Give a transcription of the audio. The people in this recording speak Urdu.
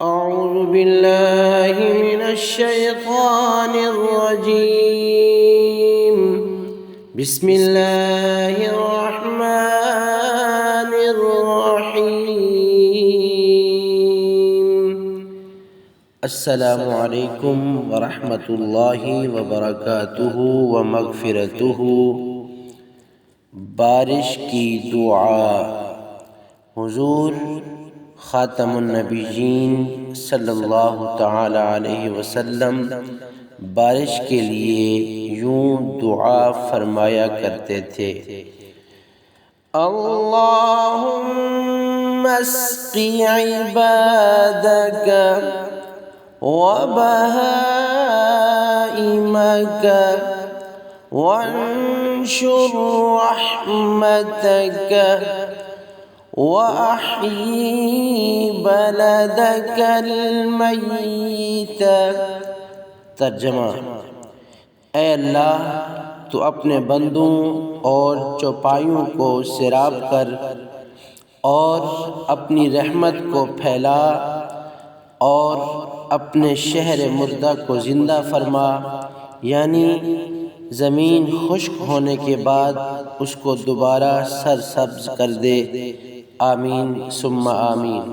أعوذ بالله من الشيطان الرجيم. بسم الله الرحمن الرحيم. السلام علیکم ورحمۃ اللہ وبرکاتہ ومغفرتہ. بارش کی دعا. حضور خاتم النبیین صلی اللہ تعالی علیہ وسلم بارش کے لیے یوں دعا فرمایا کرتے تھے: اللہم اسقی عبادک وبہائمک وانشر رحمتک وَأَحْيِي بَلَدَكَ الْمَيِّتَ. ترجمہ: اے اللہ، تو اپنے بندوں اور چوپایوں کو سیراب کر اور اپنی رحمت کو پھیلا اور اپنے شہر مردہ کو زندہ فرما، یعنی زمین خشک ہونے کے بعد اس کو دوبارہ سرسبز کر دے. آمین ثم آمین.